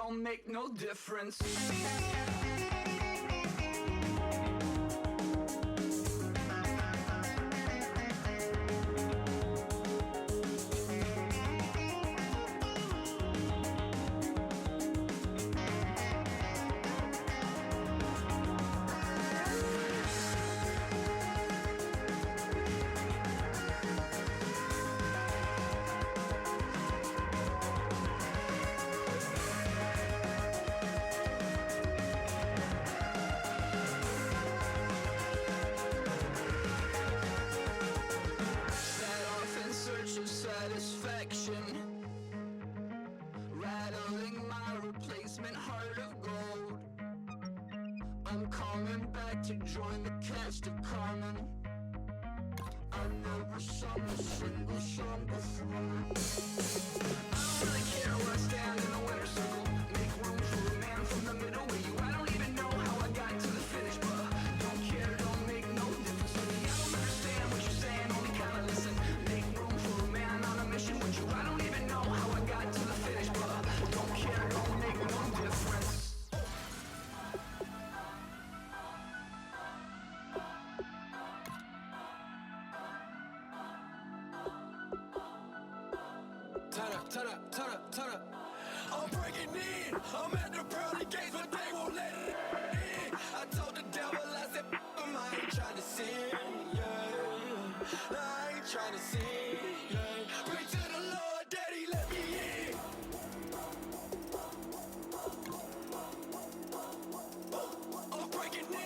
don't make no difference. Rattling my replacement heart of gold. I'm coming back to join the cast of Carmen. I never sung a single song before. I don't really care where I stand in the winner's circle. Make room for a man from the middle with you. I don't even know how I got to the finish, but don't care, don't make no difference to me. I don't understand what you're saying, only kinda listen. Make room for a man on a mission with you. I don't even know how I got to the finish, but don't care, don't make no difference. Turn up. I'm breaking in. I'm at the pearly gates, but they won't let it in. I told the devil, I said, I ain't trying to sin, yeah. I ain't trying to sin, yeah. Pray to the Lord, Daddy, let me in. I'm breaking in.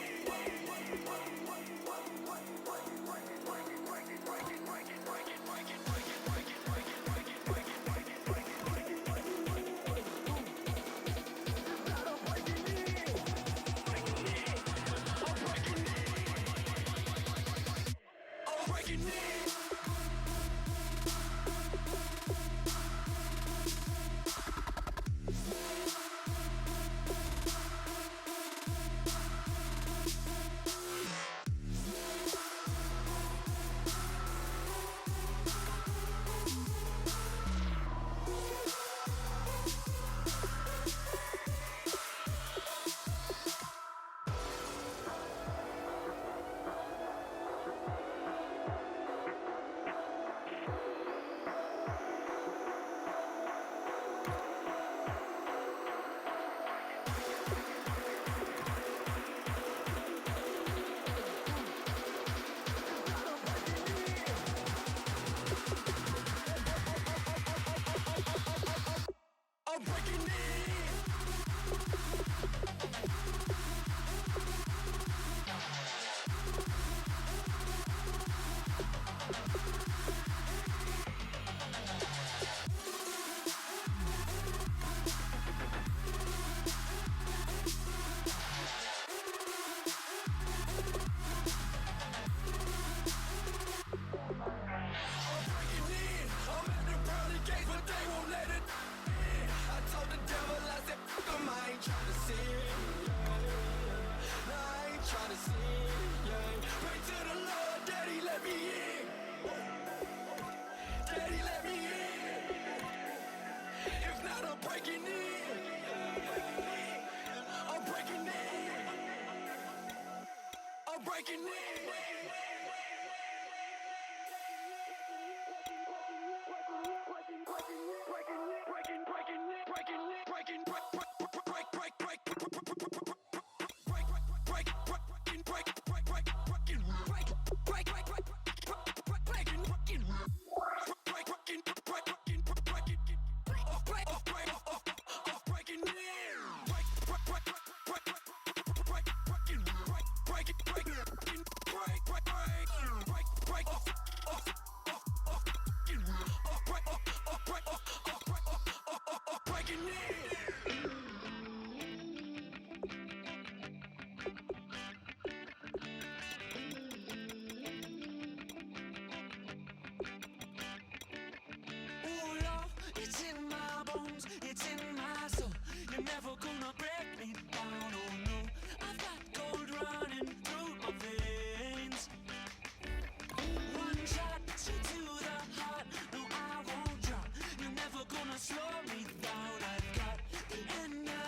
Slow me down, I've got the energy.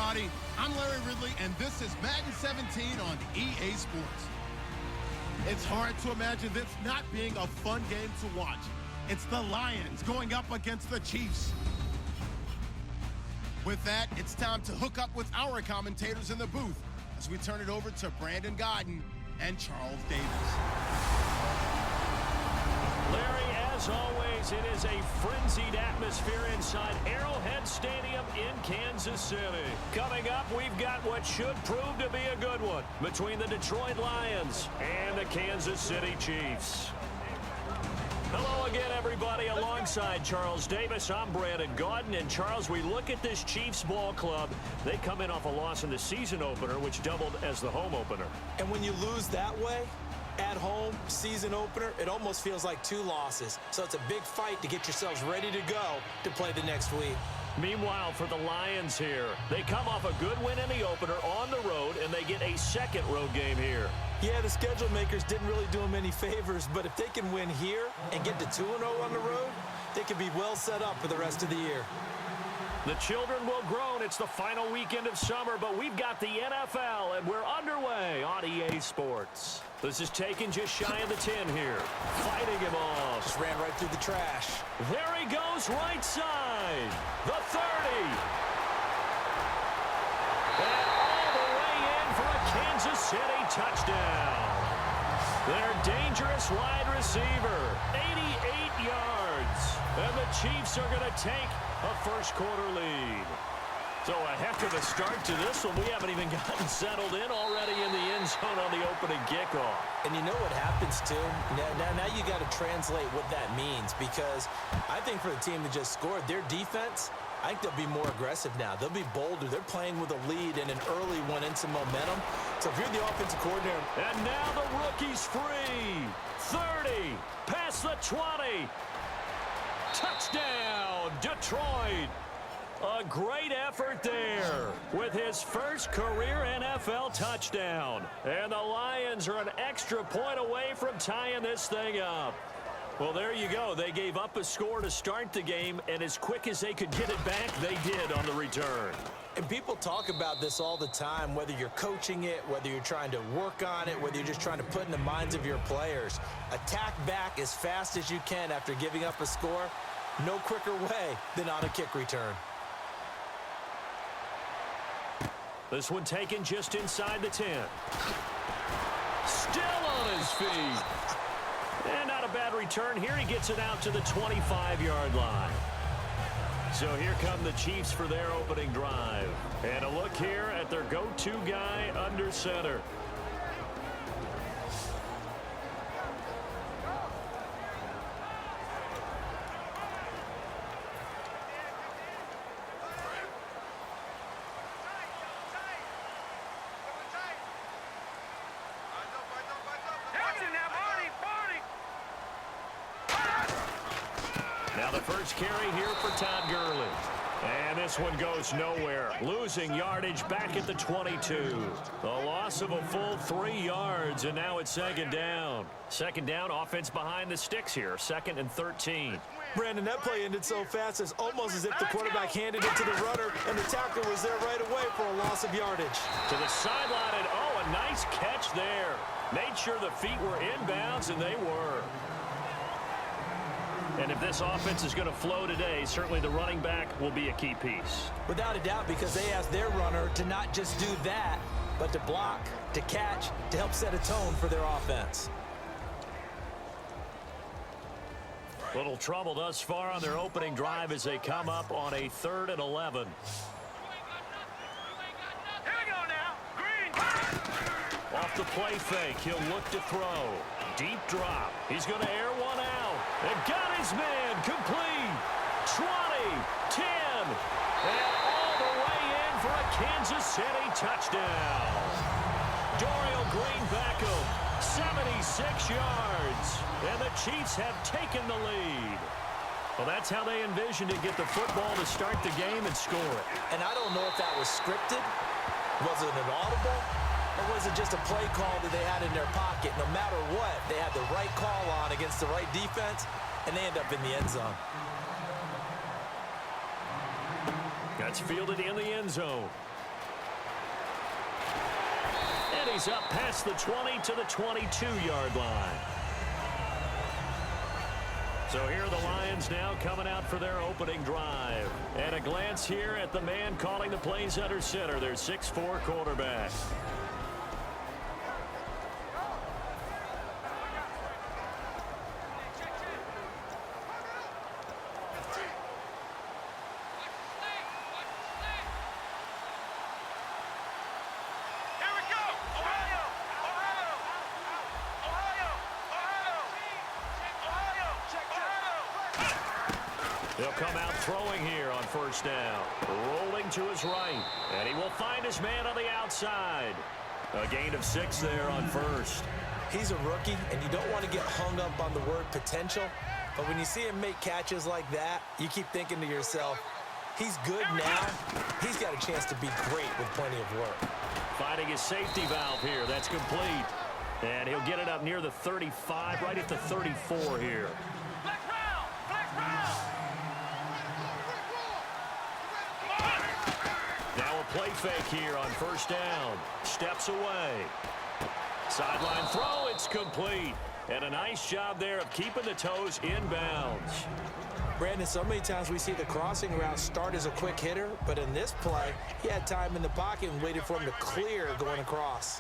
everybody. I'm Larry Ridley, and this is Madden 17 on EA Sports. It's hard to imagine this not being a fun game to watch. It's the Lions going up against the Chiefs. With that, it's time to hook up with our commentators in the booth as we turn it over to Brandon Godden and Charles Davis. Larry, as always, it is a frenzied atmosphere inside Arrowhead Stadium in Kansas City. Coming up, we've got what should prove to be a good one between the Detroit Lions and the Kansas City Chiefs. Hello again, everybody. Alongside Charles Davis, I'm Brandon Godden. And Charles, we look at this Chiefs ball club. They come in off a loss in the season opener, which doubled as the home opener. And when you lose that way, at home, season opener, it almost feels like 2 losses. So it's a big fight to get yourselves ready to go to play the next week. Meanwhile, for the Lions here, they come off a good win in the opener on the road, and they get a second road game here. Yeah, the schedule makers didn't really do them any favors, but if they can win here and get to 2-0 on the road, they can be well set up for the rest of the year. The children will groan. It's the final weekend of summer, but we've got the NFL, and we're underway on EA Sports. This is taken just shy of the 10 here. Fighting him off. Just ran right through the trash. There he goes, right side. The 30. And all the way in for a Kansas City touchdown. Their dangerous wide receiver, 88 yards. And the Chiefs are going to take a first-quarter lead. So a heck of a start to this one. We haven't even gotten settled in already in the end zone on the opening kickoff. And you know what happens, too? Now you got to translate what that means, because I think for the team that just scored, their defense, I think they'll be more aggressive now. They'll be bolder. They're playing with a lead and an early one and some momentum. So if you're the offensive coordinator. And now the rookie's free. 30, past the 20. Touchdown, Detroit. A great effort there with his first career NFL touchdown. And the Lions are an extra point away from tying this thing up. Well, there you go. They gave up a score to start the game, and as quick as they could get it back, they did on the return. And people talk about this all the time, whether you're coaching it, whether you're trying to work on it, whether you're just trying to put in the minds of your players. Attack back as fast as you can after giving up a score. No quicker way than on a kick return. This one taken just inside the 10. Still on his feet. And not a bad return here. He gets it out to the 25-yard line. So here come the Chiefs for their opening drive. And a look here at their go-to guy under center. Now the first carry here for Todd Gurley. And this one goes nowhere. Losing yardage back at the 22. The loss of a full 3 yards, and now it's second down. Second down, offense behind the sticks here. 2nd and 13. Brandon, that play ended so fast, it's almost as if the quarterback handed it to the runner, and the tackle was there right away for a loss of yardage. To the sideline, and oh, a nice catch there. Made sure the feet were inbounds, and they were. And if this offense is going to flow today, certainly the running back will be a key piece. Without a doubt, because they asked their runner to not just do that, but to block, to catch, to help set a tone for their offense. Little trouble thus far on their opening drive as they come up on a 3rd and 11. Off the play fake, he'll look to throw. Deep drop. He's going to air one out. And got his man complete. 20, 10, and all the way in for a Kansas City touchdown. Dorial Green Beckham, 76 yards. And the Chiefs have taken the lead. Well, that's how they envisioned to get the football to start the game and score it. And I don't know if that was scripted. Was it an audible? Or was it just a play call that they had in their pocket? No matter what, they had the right call on against the right defense, and they end up in the end zone. That's fielded in the end zone. And he's up past the 20 to the 22-yard line. So here are the Lions now coming out for their opening drive. And a glance here at the man calling the plays under center, their 6'4" quarterback. He'll come out throwing here on first down. Rolling to his right. And he will find his man on the outside. A gain of 6 there on first. He's a rookie, and you don't want to get hung up on the word potential. But when you see him make catches like that, you keep thinking to yourself, he's good now. He's got a chance to be great with plenty of work. Finding his safety valve here. That's complete. And he'll get it up near the 35, right at the 34 here. Now a play fake here on first down. Steps away. Sideline throw, it's complete. And a nice job there of keeping the toes inbounds. Brandon, so many times we see the crossing route start as a quick hitter, but in this play, he had time in the pocket and waited for him to clear going across.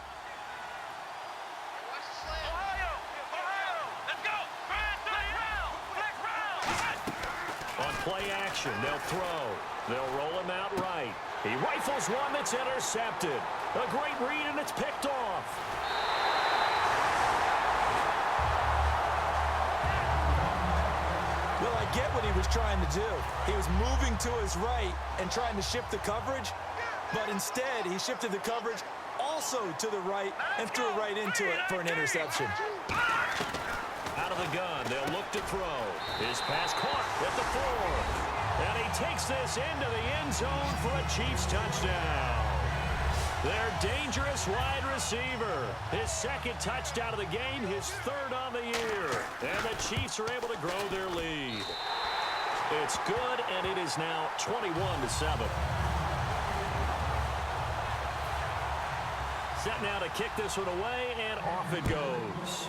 On play action, they'll throw. They'll roll him out right. He rifles one that's intercepted. A great read, and it's picked off. Well, I get what he was trying to do. He was moving to his right and trying to shift the coverage, but instead he shifted the coverage also to the right and threw right into it for an interception. Out of the gun, they'll look to throw. His pass caught at the 4. And he takes this into the end zone for a Chiefs touchdown. Their dangerous wide receiver. His second touchdown of the game, his third on the year. And the Chiefs are able to grow their lead. It's good, and it is now 21-7. Set now to kick this one away, and off it goes.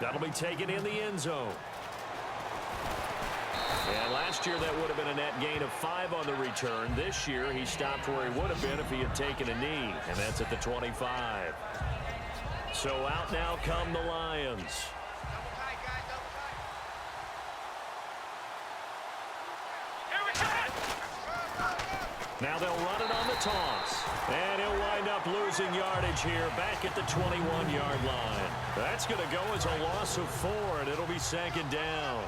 That'll be taken in the end zone. And last year that would have been a net gain of 5 on the return. This year he stopped where he would have been if he had taken a knee, and that's at the 25. So out now come the Lions. Now they'll run it on the toss. And he'll wind up losing yardage here back at the 21-yard line. That's going to go as a loss of 4, and it'll be second down.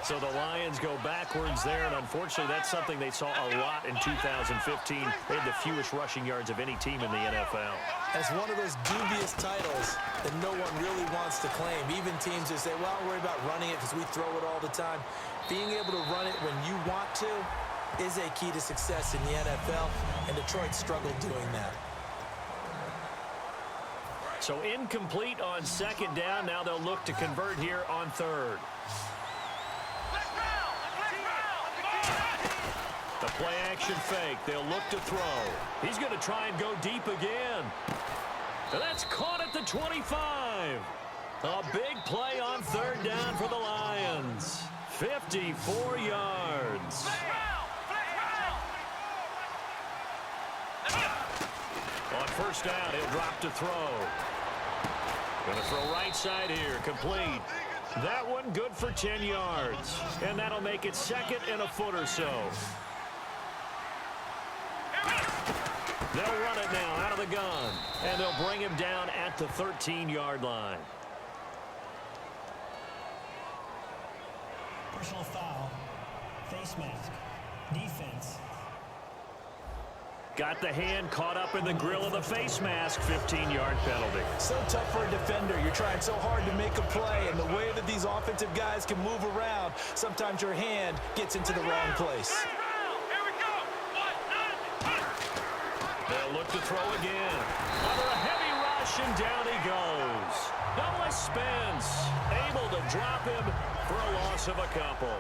So the Lions go backwards there, and unfortunately that's something they saw a lot in 2015. They had the fewest rushing yards of any team in the NFL. As one of those dubious titles that no one really wants to claim. Even teams that say, well, I'll worry about running it because we throw it all the time. Being able to run it when you want to is a key to success in the NFL, and Detroit struggled doing that. So incomplete on second down. Now they'll look to convert here on third. The play action fake. They'll look to throw. He's going to try and go deep again. And that's caught at the 25. A big play on third down for the Lions. 54 yards. On first down, he'll drop to throw. Going to throw right side here, complete. That one good for 10 yards. And that'll make it second and a foot or so. They'll run it now out of the gun. And they'll bring him down at the 13-yard line. Personal foul, face mask, defense. Got the hand caught up in the grill of the face mask, 15-yard penalty. So tough for a defender. You're trying so hard to make a play, and the way that these offensive guys can move around, sometimes your hand gets into the wrong place. They'll look to throw again. Under a heavy rush, and down he goes. Noah Spence able to drop him for a loss of a couple.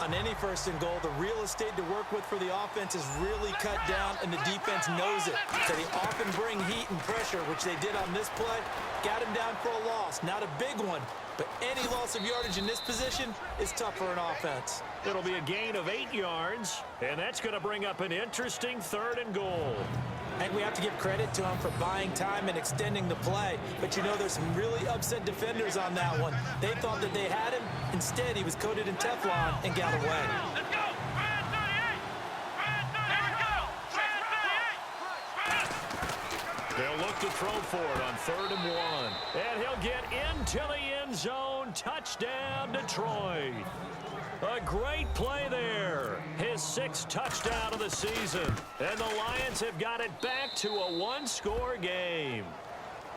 On any first and goal, the real estate to work with for the offense is really cut down, and the defense knows it. So they often bring heat and pressure, which they did on this play. Got him down for a loss. Not a big one, but any loss of yardage in this position is tough for an offense. It'll be a gain of 8 yards, and that's going to bring up an interesting 3rd and goal. I think we have to give credit to him for buying time and extending the play. But, you know, there's some really upset defenders on that one. They thought that they had him. Instead, he was coated in Teflon and got away. Let's go! Brad 38! Brad 38! They'll look to throw for it on 3rd and 1. And he'll get into the end zone. Touchdown, Detroit. A great play there. His 6th touchdown of the season. And the Lions have got it back to a 1-score game.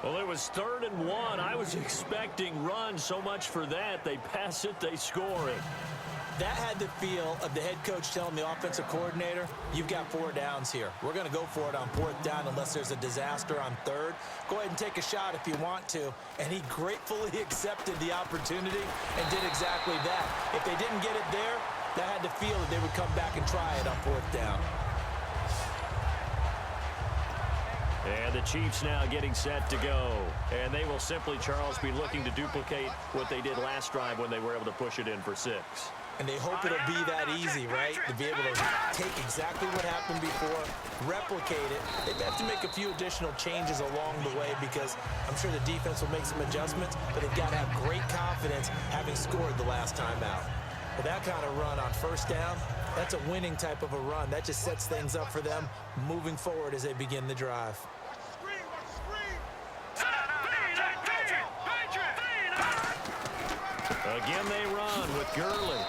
Well, it was 3rd and 1. I was expecting run so much for that. They pass it, they score it. That had the feel of the head coach telling the offensive coordinator, you've got 4 downs here. We're going to go for it on 4th down unless there's a disaster on 3rd. Go ahead and take a shot if you want to. And he gratefully accepted the opportunity and did exactly that. If they didn't get it there, that had the feel that they would come back and try it on 4th down. And the Chiefs now getting set to go. And they will simply, Charles, be looking to duplicate what they did last drive when they were able to push it in for 6. And they hope it'll be that easy, right? To be able to take exactly what happened before, replicate it. They have to make a few additional changes along the way because I'm sure the defense will make some adjustments, but they've got to have great confidence having scored the last time out. But that kind of run on 1st down, that's a winning type of a run. That just sets things up for them moving forward as they begin the drive. Again, they run with Gurley.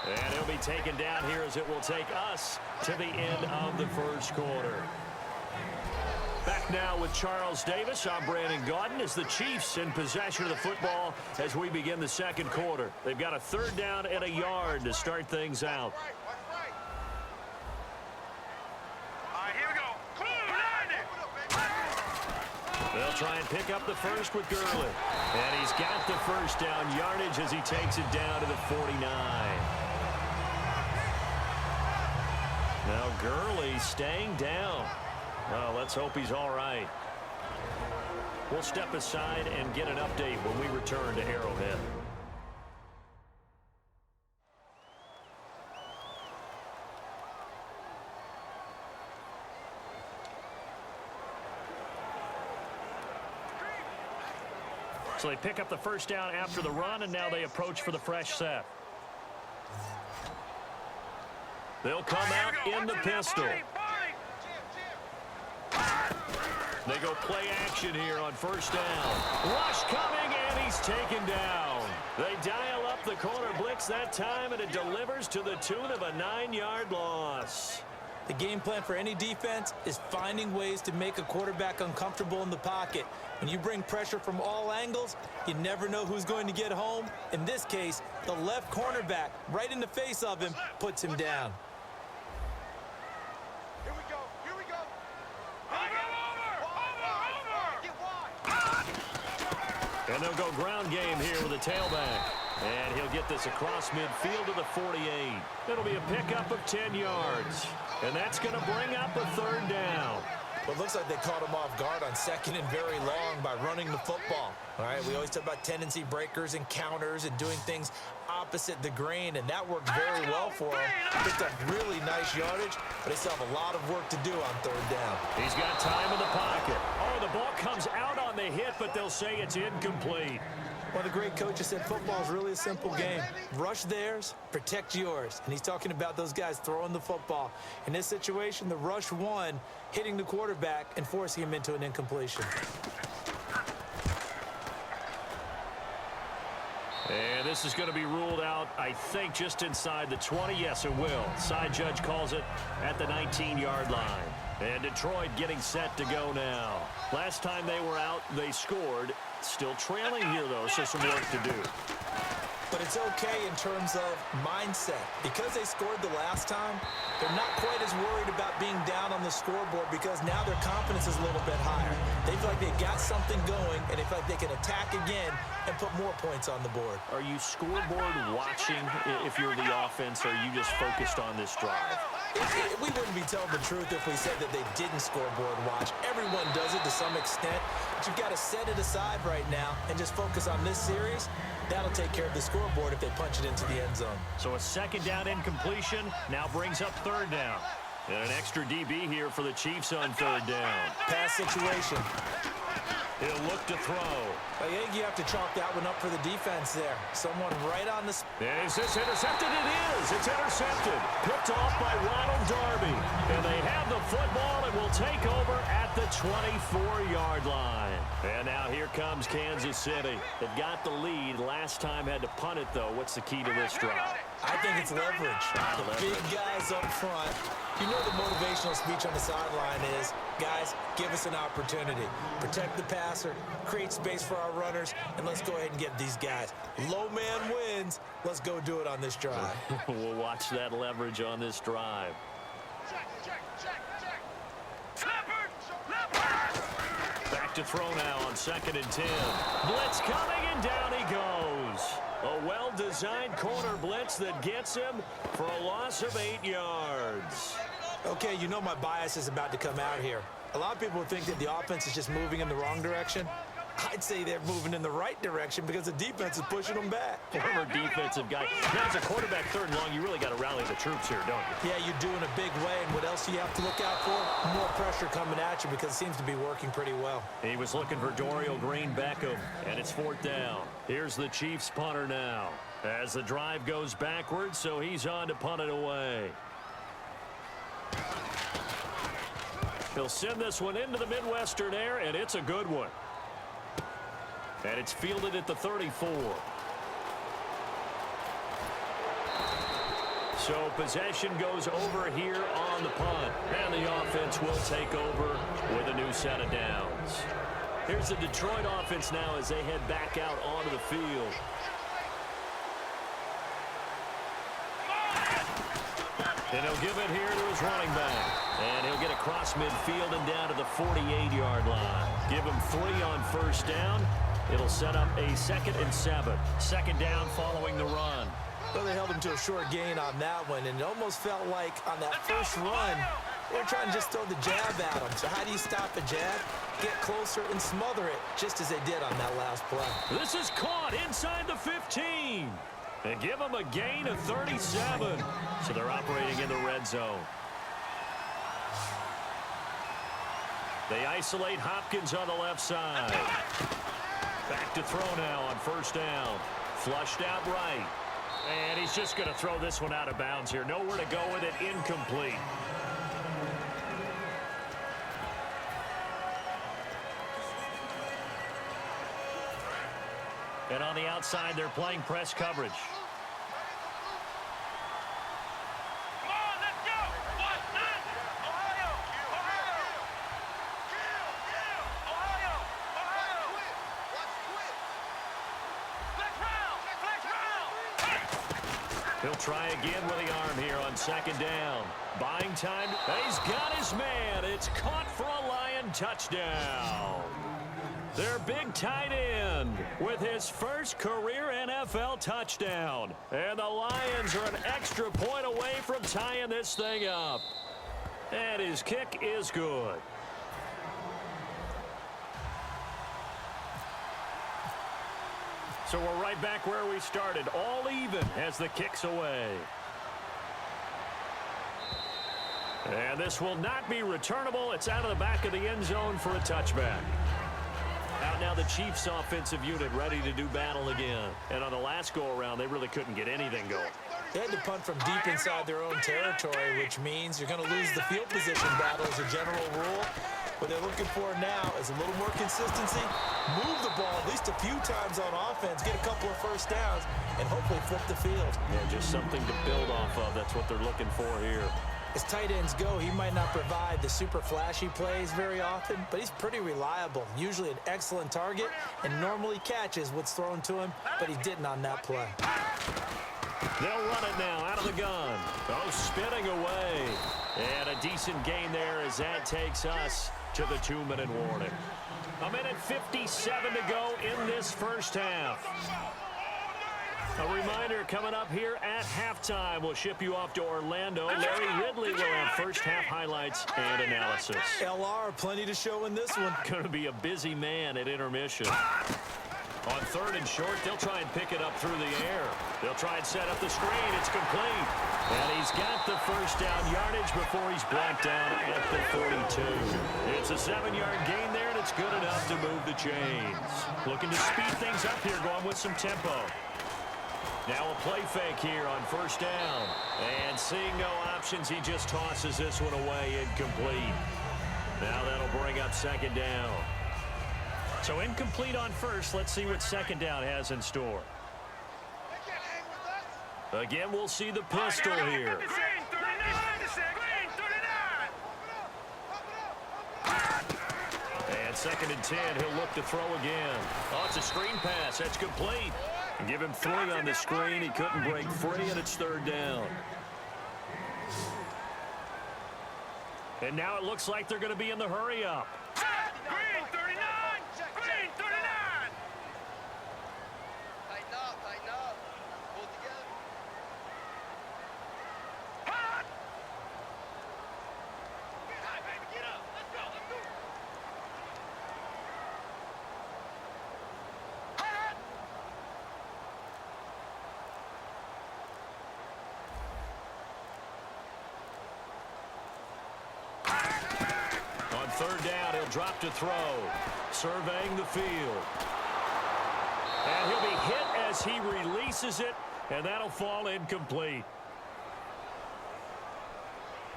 And he'll be taken down here as it will take us to the end of the 1st quarter. Back now with Charles Davis. I'm Brandon Gaudin as the Chiefs in possession of the football as we begin the 2nd quarter. They've got a 3rd down and a yard to start things out. All right, here we go. They'll try and pick up the 1st with Gurley. And he's got the 1st down yardage as he takes it down to the 49. Now Gurley staying down. Well, let's hope he's all right. We'll step aside and get an update when we return to Arrowhead. So they pick up the 1st down after the run, and now they approach for the fresh set. They'll come out in the pistol. They go play action here on 1st down. Rush coming, and he's taken down. They dial up the corner blitz that time, and it delivers to the tune of a 9-yard loss. The game plan for any defense is finding ways to make a quarterback uncomfortable in the pocket. When you bring pressure from all angles, you never know who's going to get home. In this case, the left cornerback, right in the face of him, puts him down. Here we go. Here we go. Over. And they'll go ground game here with a tailback. And he'll get this across midfield to the 48. It'll be a pickup of 10 yards. And that's going to bring up a 3rd down. Well, it looks like they caught him off guard on 2nd and very long by running the football. All right, we always talk about tendency breakers and counters and doing things opposite the grain, and that worked very well for him. Picked up really nice yardage, but they still have a lot of work to do on 3rd down. He's got time in the pocket. Oh, the ball comes out on the hit, but they'll say it's incomplete. One of the great coaches said football is really a simple game. Rush theirs, protect yours. And he's talking about those guys throwing the football. In this situation, the rush won, hitting the quarterback and forcing him into an incompletion. And this is going to be ruled out, I think, just inside the 20. Yes, it will. Side judge calls it at the 19-yard line. And Detroit getting set to go now. Last time they were out, they scored. Still trailing here, though, so some work to do. but it's okay in terms of mindset. Because they scored the last time, they're not quite as worried about being down on the scoreboard because now their confidence is a little bit higher. They feel like they've got something going, and they feel like they can attack again and put more points on the board. Are you scoreboard watching if you're the offense, or are you just focused on this drive? We wouldn't be telling the truth if we said that they didn't scoreboard watch. Everyone does it to some extent, but you've got to set it aside right now and just focus on this series. That'll take care of the scoreboard if they punch it into the end zone. So a second down incompletion now brings up third down. And an extra DB here for the Chiefs on third down. Pass situation. He'll look to throw. I think you have to chalk that one up for the defense there. Someone right on the... Is this intercepted? It is. It's intercepted. Picked off by Ronald Darby. And they have the football and will take over at the 24-yard line. And now here comes Kansas City. They've got the lead. Last time had to punt it, though. What's the key to this drive? I think it's leverage. The big guys up front. You know the motivational speech on the sideline is, guys, give us an opportunity. Protect the passer, create space for our runners, and let's go ahead and get these guys. Low man wins. Let's go do it on this drive. We'll watch that leverage on this drive. Back to throw now on 2nd and 10. Blitz coming, and down he goes. A well-designed corner blitz that gets him for a loss of 8 yards. Okay, you know my bias is about to come out here. A lot of people think that the offense is just moving in the wrong direction. I'd say they're moving in the right direction because the defense is pushing them back. Former defensive guy. Now, as a quarterback, 3rd and long, you really got to rally the troops here, don't you? Yeah, you do in a big way. And what else do you have to look out for? More pressure coming at you because it seems to be working pretty well. He was looking for Dorial Green-Beckham, and it's 4th down. Here's the Chiefs punter now. As the drive goes backwards, so he's on to punt it away. He'll send this one into the Midwestern air, and it's a good one. And it's fielded at the 34. So possession goes over here on the punt. And the offense will take over with a new set of downs. Here's the Detroit offense now as they head back out onto the field. And he'll give it here to his running back. And he'll get across midfield and down to the 48-yard line. Give him 3 on 1st down. It'll set up a 2nd and 7. 2nd down following the run. Well, they held him to a short gain on that one, and it almost felt like on that first run, they were trying to just throw the jab at him. So how do you stop a jab? Get closer and smother it, just as they did on that last play. This is caught inside the 15. And give them a gain of 37. So they're operating in the red zone. They isolate Hopkins on the left side. Back to throw now on 1st down. Flushed out right. And he's just going to throw this one out of bounds here. Nowhere to go with it. Incomplete. And on the outside, they're playing press coverage. He'll try again with the arm here on 2nd down. Buying time. He's got his man. It's caught for a Lion touchdown. Their big tight end with his first career NFL touchdown. And the Lions are an extra point away from tying this thing up. And his kick is good. So we're right back where we started, all even as the kick's away. And this will not be returnable. It's out of the back of the end zone for a touchback. Out now the Chiefs offensive unit ready to do battle again. And on the last go-around, they really couldn't get anything going. They had to punt from deep inside their own territory, which means you're going to lose the field position battle as a general rule. What they're looking for now is a little more consistency, move the ball at least a few times on offense, get a couple of 1st downs, and hopefully flip the field. Yeah, just something to build off of. That's what they're looking for here. As tight ends go, he might not provide the super flashy plays very often, but he's pretty reliable, usually an excellent target, and normally catches what's thrown to him, but he didn't on that play. They'll run it now out of the gun. Oh, spinning away. And a decent gain there as that takes us to the 2-minute warning. 1:57 to go in this first half. A reminder coming up here at halftime. We'll ship you off to Orlando. Larry Ridley will have first half highlights and analysis. LR, plenty to show in this one. Going to be a busy man at intermission. On 3rd and short, they'll try and pick it up through the air. They'll try and set up the screen. It's complete. And he's got the first down yardage before he's brought down at the 42. It's a 7-yard gain there, and it's good enough to move the chains. Looking to speed things up here, going with some tempo. Now a play fake here on first down. And seeing no options, he just tosses this one away, incomplete. Now that'll bring up 2nd down. So incomplete on first. Let's see what 2nd down has in store. Again, we'll see the pistol here. And 2nd and 10, he'll look to throw again. Oh, it's a screen pass. That's complete. Give him 3 on the screen. He couldn't break free, and it's 3rd down. And now it looks like they're going to be in the hurry-up. Green 39! Green 39! Tighten up. Hold together. Hot! Get up, baby, get up. Let's go. Hot! On 3rd down, he'll drop to throw. Surveying the field. And he'll be hit as he releases it, and that'll fall incomplete.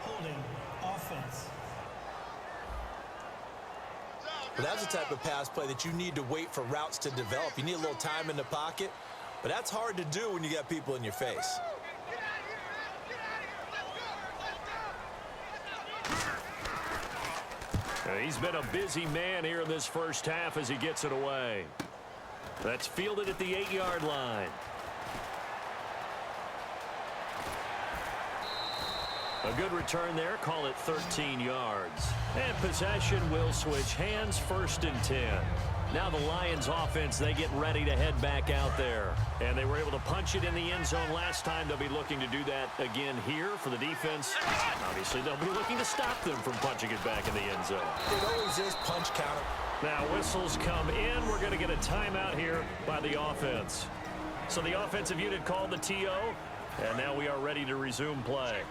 Holding offense. Well, that's the type of pass play that you need to wait for routes to develop. You need a little time in the pocket, but that's hard to do when you got people in your face. He's been a busy man here in this first half as he gets it away. That's fielded at the 8-yard line. A good return there. Call it 13 yards. And possession will switch hands. 1st and 10. Now the Lions offense, they get ready to head back out there. And they were able to punch it in the end zone last time. They'll be looking to do that again here for the defense. Obviously, they'll be looking to stop them from punching it back in the end zone. It always is punch counter. Now whistles come in. We're going to get a timeout here by the offense. So the offensive unit called the TO. And now we are ready to resume play.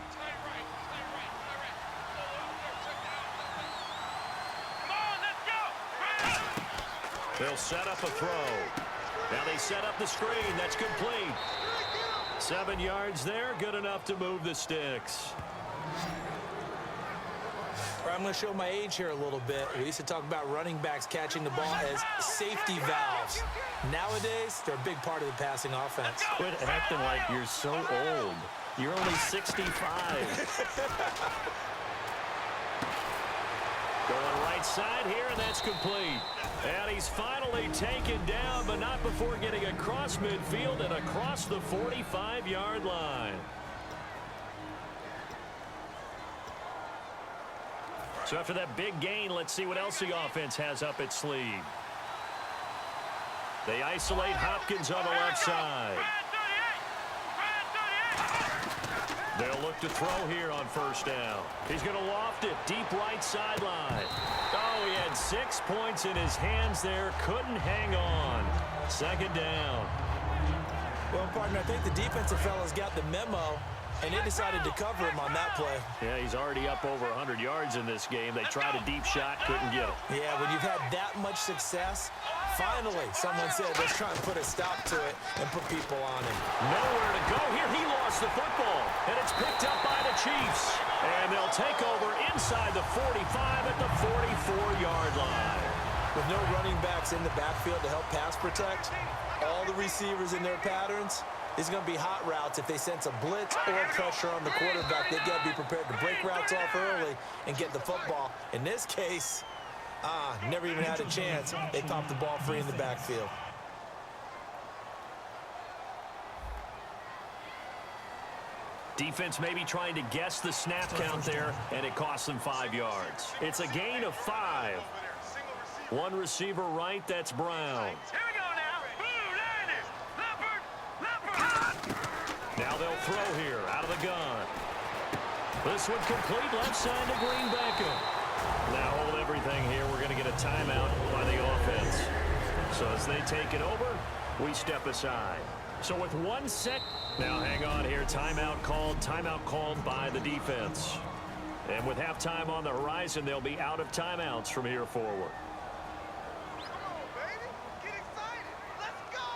They'll set up a throw. Now they set up the screen. That's complete. 7 yards there. Good enough to move the sticks. I'm going to show my age here a little bit. We used to talk about running backs catching the ball as safety valves. Nowadays, they're a big part of the passing offense. Quit acting like you're so old. You're only 65. Going right side here, and that's complete. And he's finally taken down, but not before getting across midfield and across the 45-yard line. So after that big gain, let's see what else the offense has up its sleeve. They isolate Hopkins on the left side. They'll look to throw here on 1st down. He's going to loft it deep right sideline. Oh, he had 6 points in his hands there. Couldn't hang on. 2nd down. Well, partner, I think the defensive fellas got the memo, and they decided to cover him on that play. Yeah, he's already up over 100 yards in this game. They tried a deep shot, couldn't get it. Yeah, when you've had that much success, finally someone said, let's try and put a stop to it and put people on him. Nowhere to go here. He lost the football, and it's picked up by the Chiefs. And they'll take over inside the 45 at the 44-yard line. With no running backs in the backfield to help pass protect, all the receivers in their patterns, These are going to be hot routes. If they sense a blitz or pressure on the quarterback, they've got to be prepared to break routes off early and get the football. In this case, never even had a chance. They popped the ball free in the backfield. Defense maybe trying to guess the snap count there, and it costs them 5 yards. It's a gain of 5. One receiver right, that's Brown. Here we go now. Blue, there it is. Leopard. Now they'll throw here, out of the gun. This one complete, left side to Green Beckham. Now hold everything here. We're going to get a timeout by the offense. So as they take it over, we step aside. So with 1 sec, now hang on here. Timeout called by the defense. And with halftime on the horizon, they'll be out of timeouts from here forward. Come on, baby. Get excited. Let's go.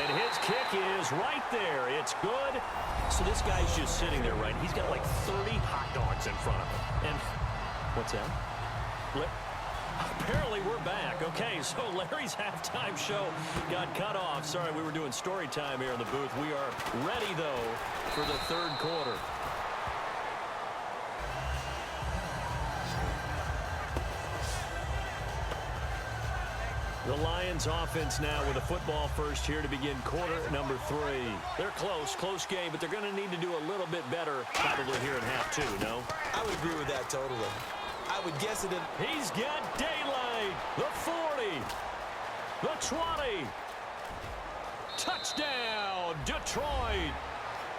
And his kick is right there. It's good. So this guy's just sitting there, right? He's got like 30 hot dogs in front of him. And what's that? Apparently we're back. Okay, so Larry's halftime show got cut off. Sorry, we were doing story time here in the booth. We are ready, though, for the third quarter. The Lions offense now with a football first here to begin quarter number 3. They're close game, but they're going to need to do a little bit better probably here in half 2, no? I would agree with that totally. I would guess it in. He's got daylight. The 40. The 20. Touchdown, Detroit.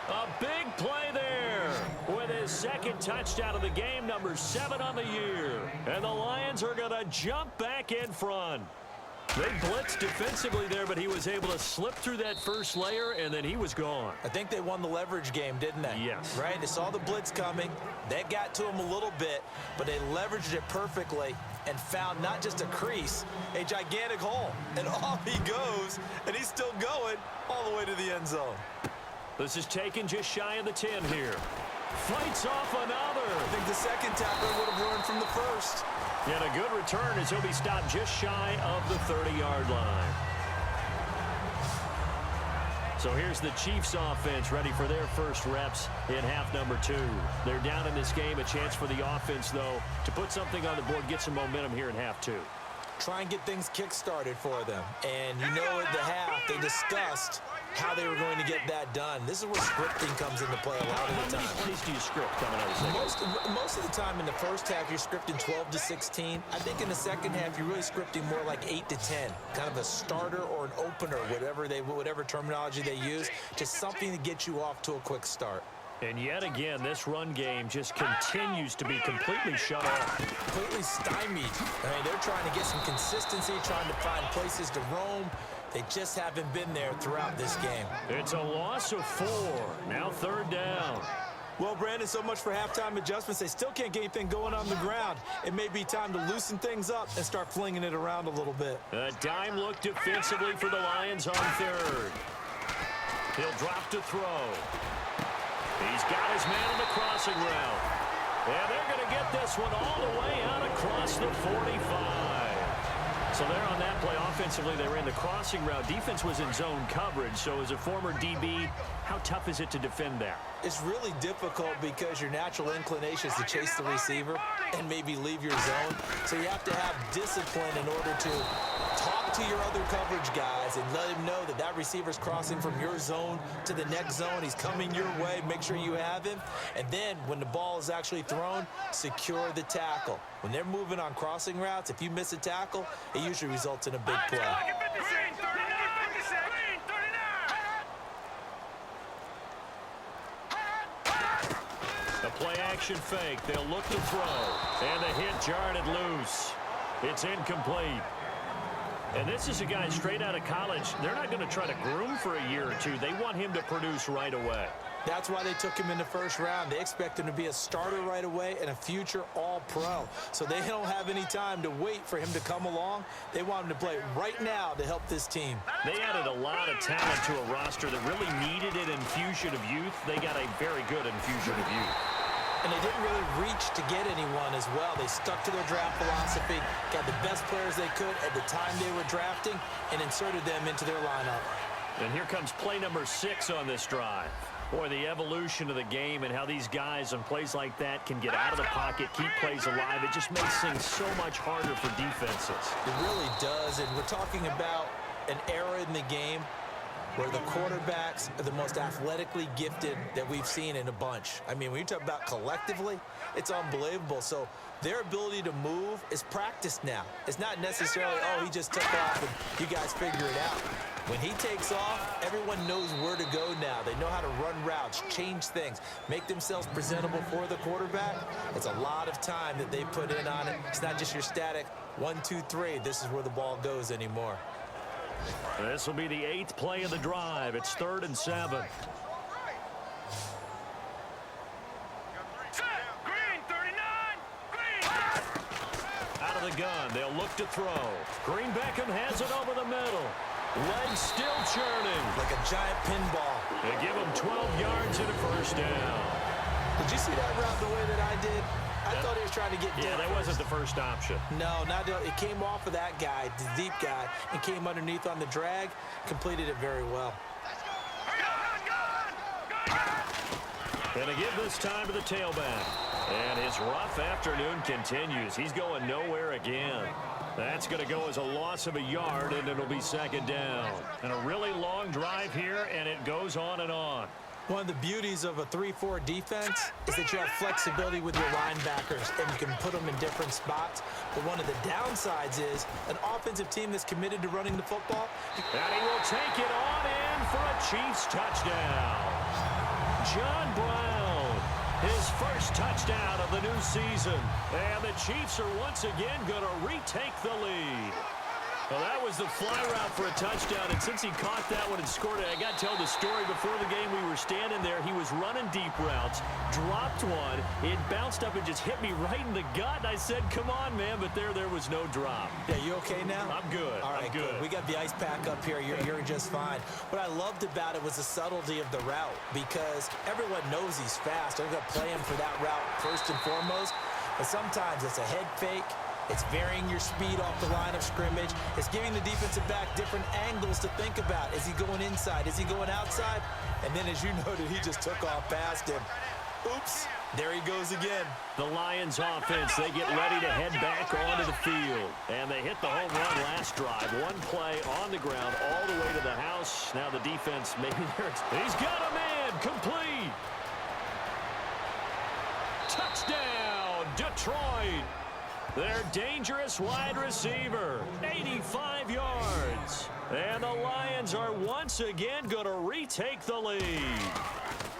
A big play there with his second touchdown of the game, number 7 on the year. And the Lions are going to jump back in front. They blitzed defensively there, but he was able to slip through that first layer, and then he was gone. I think they won the leverage game, didn't they? Yes. Right? They saw the blitz coming. That got to him a little bit, but they leveraged it perfectly and found not just a crease, a gigantic hole. And off he goes, and he's still going all the way to the end zone. This is taken just shy of the 10 here. Fights off another. I think the second tackler would have learned from the first. And a good return as he'll be stopped just shy of the 30-yard line. So here's the Chiefs offense ready for their first reps in half number 2. They're down in this game. A chance for the offense, though, to put something on the board, get some momentum here in half 2. Try and get things kick-started for them. And you know at the half, they discussed how they were going to get that done. This is where scripting comes into play a lot of the time. How many plays do you script coming out of the second? Most of the time in the first half, you're scripting 12 to 16. I think in the second half, you're really scripting more like 8 to 10. Kind of a starter or an opener, whatever terminology they use. Just something to get you off to a quick start. And yet again, this run game just continues to be completely shut off. Completely stymied. I mean, they're trying to get some consistency, trying to find places to roam. They just haven't been there throughout this game. It's a loss of 4. Now 3rd down. Well, Brandon, so much for halftime adjustments. They still can't get anything going on the ground. It may be time to loosen things up and start flinging it around a little bit. A dime look defensively for the Lions on 3rd. He'll drop to throw. He's got his man on the crossing route. And they're going to get this one all the way out across the 45. So there on that play, offensively, they ran the crossing route. Defense was in zone coverage. So as a former DB, how tough is it to defend that? It's really difficult because your natural inclination is to chase the receiver and maybe leave your zone. So you have to have discipline in order to talk to your other coverage guys and let him know that that receiver's crossing from your zone to the next zone. He's coming your way. Make sure you have him. And then when the ball is actually thrown, secure the tackle. When they're moving on crossing routes, if you miss a tackle, it usually results in a big play. The play-action fake. They'll look to throw. And the hit jarred it loose. It's incomplete. And this is a guy straight out of college. They're not going to try to groom for a year or two. They want him to produce right away. That's why they took him in the first round. They expect him to be a starter right away and a future all-pro. So they don't have any time to wait for him to come along. They want him to play right now to help this team. They added a lot of talent to a roster that really needed an infusion of youth. They got a very good infusion of youth. and they didn't really reach to get anyone as well. They stuck to their draft philosophy, got the best players they could at the time they were drafting, and inserted them into their lineup. And here comes play number 6 on this drive. Boy, the evolution of the game and how these guys on plays like that can get out of the pocket, keep plays alive, it just makes things so much harder for defenses. It really does, and we're talking about an era in the game where the quarterbacks are the most athletically gifted that we've seen in a bunch. I mean, when you talk about collectively, it's unbelievable. So their ability to move is practiced now. It's not necessarily, oh, he just took off and you guys figure it out. When he takes off, everyone knows where to go now. They know how to run routes, change things, make themselves presentable for the quarterback. It's a lot of time that they put in on it. It's not just your static 1, 2, 3. This is where the ball goes anymore. This will be the 8th play of the drive. It's 3rd and 7. Out of the gun, they'll look to throw. Green Beckham has it over the middle. Legs still churning. Like a giant pinball. They give him 12 yards and a first down. Did you see that route the way that I did? I thought he was trying to get deep. Yeah, that wasn't the first option. No, not it came off of that guy, the deep guy, and came underneath on the drag. Completed it very well. And to give this time to the tailback. And his rough afternoon continues. He's going nowhere again. That's going to go as a loss of a yard, and it'll be 2nd down. And a really long drive here, and it goes on and on. One of the beauties of a 3-4 defense is that you have flexibility with your linebackers, and you can put them in different spots. But one of the downsides is an offensive team that's committed to running the football. And he will take it on in for a Chiefs touchdown. John Brown, his first touchdown of the new season. And the Chiefs are once again going to retake the lead. Well, that was the fly route for a touchdown, and since he caught that one and scored it, I got to tell the story. Before the game, we were standing there. He was running deep routes, dropped one. It bounced up and just hit me right in the gut, and I said, come on, man, but there was no drop. Yeah, you okay now? I'm good. All right, I'm good. We got the ice pack up here. You're just fine. What I loved about it was the subtlety of the route, because everyone knows he's fast. They're going to play him for that route first and foremost, but sometimes it's a head fake. It's varying your speed off the line of scrimmage. It's giving the defensive back different angles to think about. Is he going inside? Is he going outside? And then, as you noted, he just took off past him. Oops, there he goes again. The Lions offense, they get ready to head back onto the field. And they hit the home run last drive. One play on the ground all the way to the house. Now the defense, maybe he's got a man, complete. Touchdown, Detroit. Their dangerous wide receiver, 85 yards. And the Lions are once again going to retake the lead.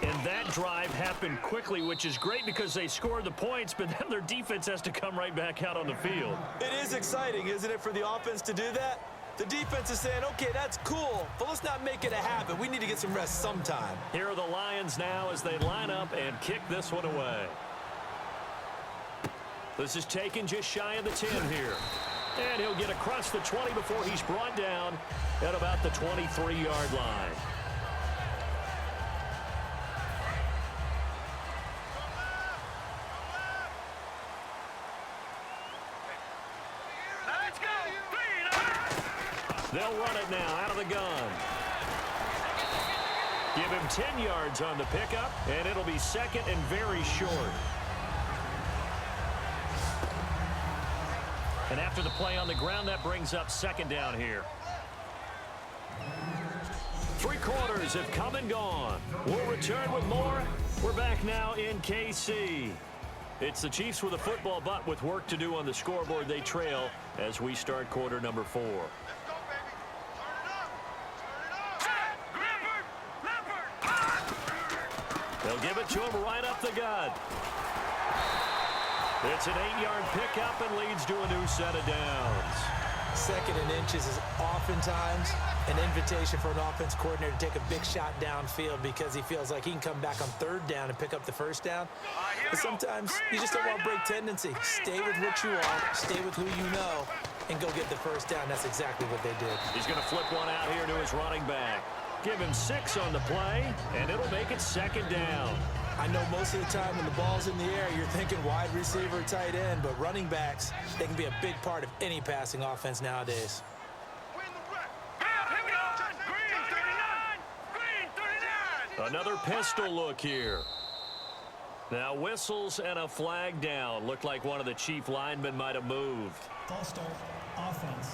And that drive happened quickly, which is great because they scored the points, but then their defense has to come right back out on the field. It is exciting, isn't it, for the offense to do that? The defense is saying, okay, that's cool, but let's not make it a habit. We need to get some rest sometime. Here are the Lions now as they line up and kick this one away. This is taken just shy of the 10 here. And he'll get across the 20 before he's brought down at about the 23-yard line. Let's go! They'll run it now out of the gun. Give him 10 yards on the pickup, and it'll be 2nd and very short. And after the play on the ground, that brings up 2nd down here. 3 quarters have come and gone. We'll return with more. We're back now in KC. It's the Chiefs with a football, but with work to do on the scoreboard, they trail as we start quarter number 4. Let's go, baby. Turn it up. Leopard. They'll give it to him right up the gut. It's an 8-yard pickup and leads to a new set of downs. 2nd and inches is oftentimes an invitation for an offense coordinator to take a big shot downfield because he feels like he can come back on 3rd down and pick up the first down. But sometimes you just don't want to break tendency. Stay with what you are, stay with who you know, and go get the first down. That's exactly what they did. He's going to flip one out here to his running back. Give him 6 on the play, and it'll make it 2nd down. I know most of the time when the ball's in the air, you're thinking wide receiver, tight end, but running backs, they can be a big part of any passing offense nowadays. Another pistol look here. Now whistles and a flag down. Looked like one of the Chief linemen might have moved. False start, offense.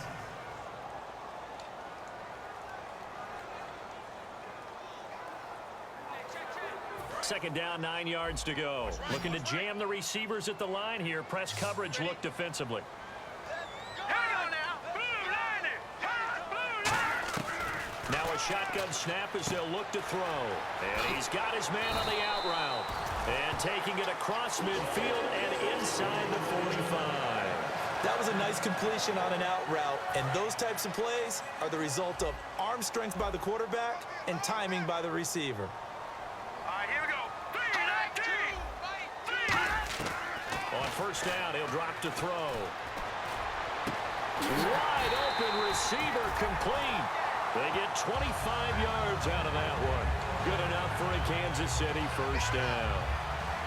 Second down, 9 yards to go. Looking to jam the receivers at the line here. Press coverage look defensively. Now a shotgun snap as they'll look to throw. And he's got his man on the out route. And taking it across midfield and inside the 45. That was a nice completion on an out route, and those types of plays are the result of arm strength by the quarterback and timing by the receiver. On first down, he'll drop to throw. Wide open receiver complete. They get 25 yards out of that one. Good enough for a Kansas City first down.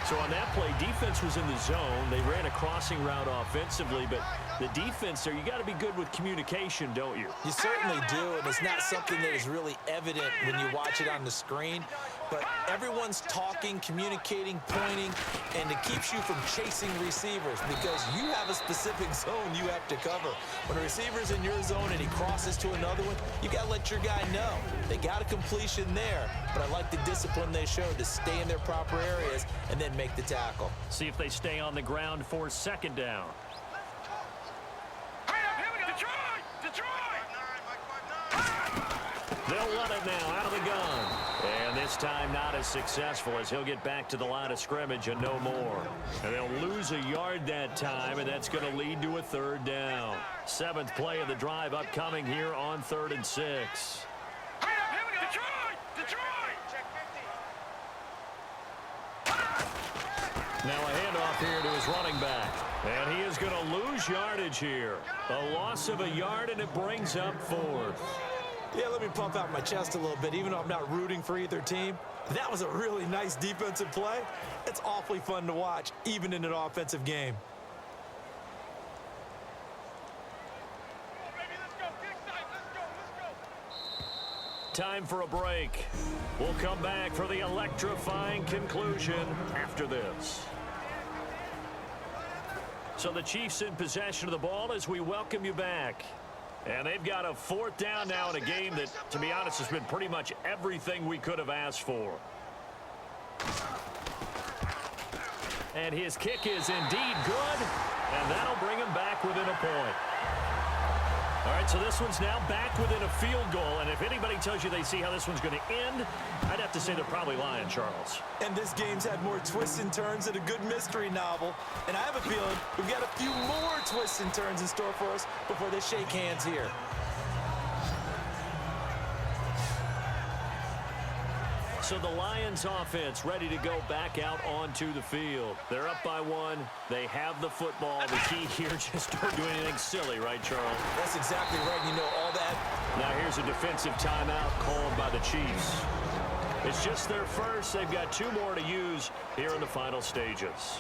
So on that play, defense was in the zone. They ran a crossing route offensively, but the defense there, you got to be good with communication, don't you? You certainly do, and it's not something that is really evident when you watch it on the screen. But everyone's talking, communicating, pointing, and it keeps you from chasing receivers because you have a specific zone you have to cover. When a receiver's in your zone and he crosses to another one, you got to let your guy know. They got a completion there, but I like the discipline they showed to stay in their proper areas and then make the tackle. See if they stay on the ground for second down. They'll run it now out of the gun. And this time not as successful as he'll get back to the line of scrimmage and no more. And they'll lose a yard that time, and that's going to lead to a third down. Seventh play of the drive upcoming here on 3rd and 6. Now a handoff here to his running back. And he is going to lose yardage here. A loss of a yard, and it brings up 4th. Yeah, let me pump out my chest a little bit, even though I'm not rooting for either team. That was a really nice defensive play. It's awfully fun to watch, even in an offensive game. Time for a break. We'll come back for the electrifying conclusion after this. So the Chiefs in possession of the ball as we welcome you back. And they've got a 4th down now in a game that, to be honest, has been pretty much everything we could have asked for. And his kick is indeed good, and that'll bring him back within a point. All right, so this one's now back within a field goal, and if anybody tells you they see how this one's going to end, I'd have to say they're probably lying, Charles. And this game's had more twists and turns than a good mystery novel, and I have a feeling we've got a few more twists and turns in store for us before they shake hands here. So the Lions offense ready to go back out onto the field. They're up by 1. They have the football. The key here, just don't do anything silly, right, Charles? That's exactly right. You know all that. Now here's a defensive timeout called by the Chiefs. It's just their first. They've got 2 more to use here in the final stages.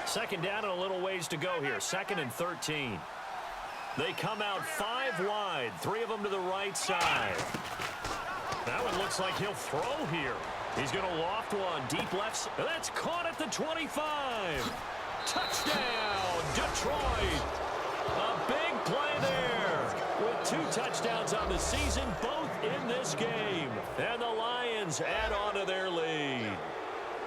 Second down and a little ways to go here. 2nd and 13. They come out 5 wide, 3 of them to the right side. That one looks like he'll throw here. He's going to loft one deep left. That's caught at the 25. Touchdown, Detroit. A big play there with 2 touchdowns on the season, both in this game. And the Lions add on to their lead.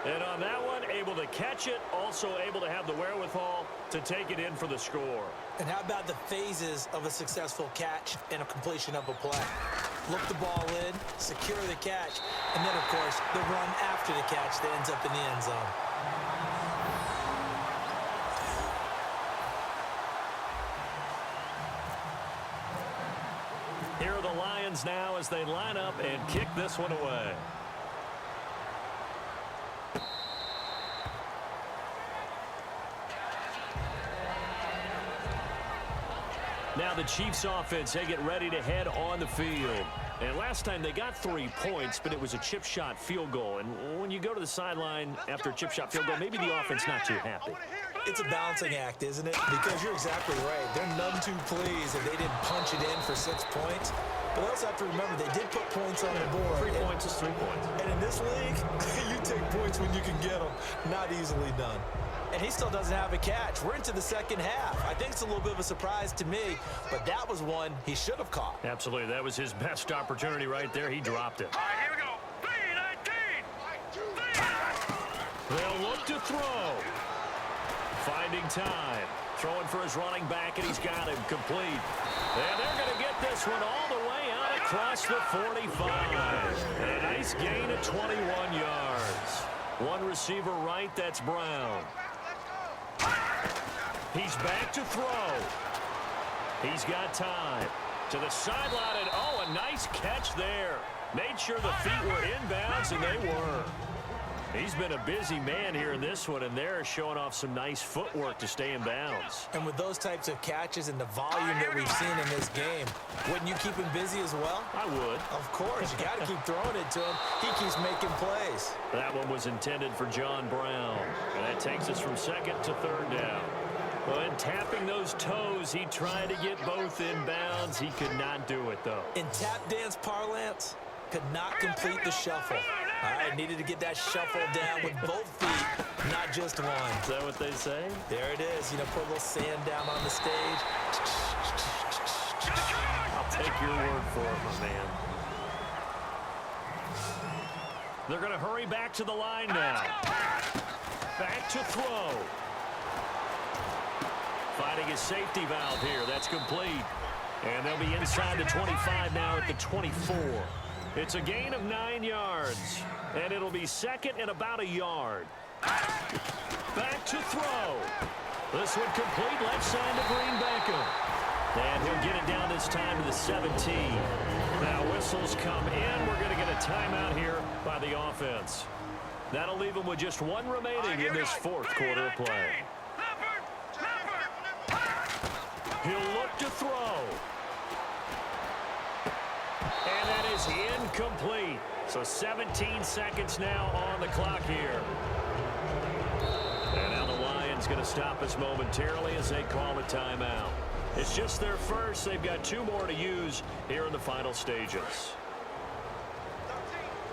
And on that one, able to catch it, also able to have the wherewithal to take it in for the score. And how about the phases of a successful catch and a completion of a play? Look the ball in, secure the catch, and then, of course, the run after the catch that ends up in the end zone. Here are the Lions now as they line up and kick this one away. Now the Chiefs offense, they get ready to head on the field. And last time they got 3 points, but it was a chip shot field goal. And when you go to the sideline after a chip shot field goal, maybe the offense not too happy. It's a balancing act, isn't it? Because you're exactly right. They're none too pleased if they didn't punch it in for 6 points. But they also have to remember they did put points on the board. 3 points is 3 points. And in this league, you take points when you can get them. Not easily done. And he still doesn't have a catch. We're into the second half. I think it's a little bit of a surprise to me, but that was one he should have caught. Absolutely. That was his best opportunity right there. He dropped it. All right, here we go. 3-19. They'll look to throw. Finding time. Throwing for his running back, and he's got him complete. And they're going to get this one all the way out across the 45. And a nice gain of 21 yards. One receiver right, that's Brown. He's back to throw. He's got time. To the sideline, and oh, a nice catch there. Made sure the feet were inbounds, and they were. He's been a busy man here in this one, and they're showing off some nice footwork to stay in bounds. And with those types of catches and the volume that we've seen in this game, wouldn't you keep him busy as well? I would. Of course. You got to keep throwing it to him. He keeps making plays. That one was intended for John Brown. And that takes us from second to third down. Well, in tapping those toes, he tried to get both in bounds. He could not do it, though. In tap dance parlance, could not complete the shuffle. All right, needed to get that shuffle down with both feet, not just one. Is that what they say? There it is. You know, put a little sand down on the stage. I'll take your word for it, my man. They're going to hurry back to the line now. Back to throw. Finding his safety valve here. That's complete. And they'll be inside the 25 now at the 24. It's a gain of 9 yards. And it'll be second and about a yard. Back to throw. This one complete. Left side to Green Beckham. And he'll get it down this time to the 17. Now whistles come in. We're going to get a timeout here by the offense. That'll leave them with just one remaining in this fourth quarter of play. He'll look to throw. And that is incomplete. So 17 seconds now on the clock here. And now the Lions going to stop us momentarily as they call a timeout. It's just their first. They've got 2 more to use here in the final stages.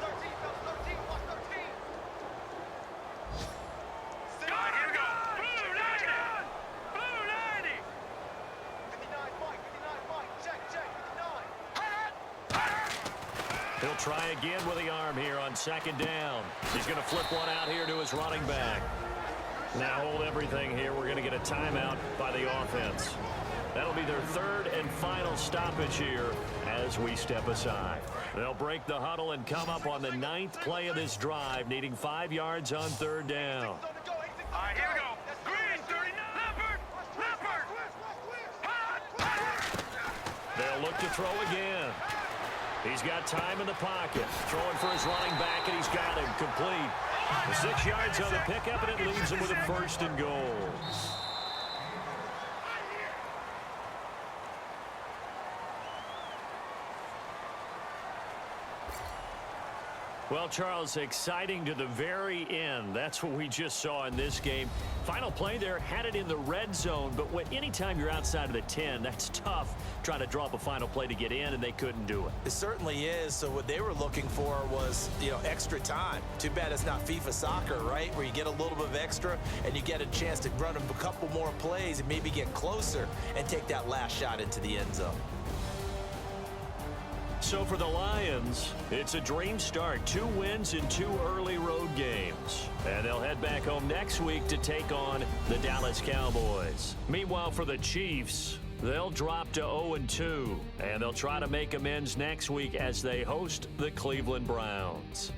13, watch 13. All right, here we go. Blue 90. 59, Mike. Check, 59. He'll try again with the arm here on second down. He's going to flip one out here to his running back. Now hold everything here. We're going to get a timeout by the offense. That'll be their third and final stoppage here as we step aside. They'll break the huddle and come up on the 9th play of this drive, needing 5 yards on third down. All right, here we go. Green 39. Leopard. They'll look to throw again. He's got time in the pocket. Throwing for his running back, and he's got him complete. 6 yards on the pickup, and it leaves him with a first and goal. Well, Charles, exciting to the very end. That's what we just saw in this game. Final play there, had it in the red zone, but anytime you're outside of the 10, that's tough trying to draw up a final play to get in, and they couldn't do it. It certainly is. So what they were looking for was, extra time. Too bad it's not FIFA soccer, right, where you get a little bit of extra and you get a chance to run a couple more plays and maybe get closer and take that last shot into the end zone. So for the Lions, it's a dream start. 2 wins in 2 early road games. And they'll head back home next week to take on the Dallas Cowboys. Meanwhile, for the Chiefs, they'll drop to 0-2. And they'll try to make amends next week as they host the Cleveland Browns.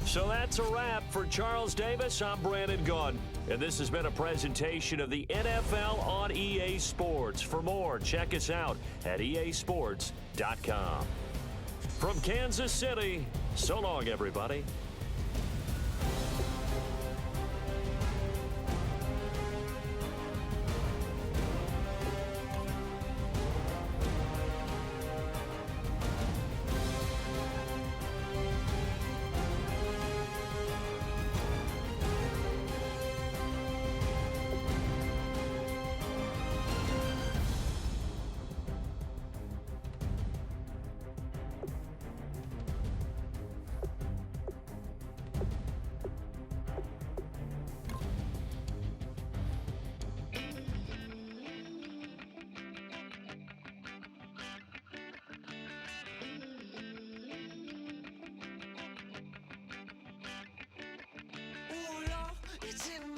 So that's a wrap. For Charles Davis, I'm Brandon Gaudin. And this has been a presentation of the NFL on EA Sports. For more, check us out at easports.com. From Kansas City, so long, everybody. Ooh, Lord, it's in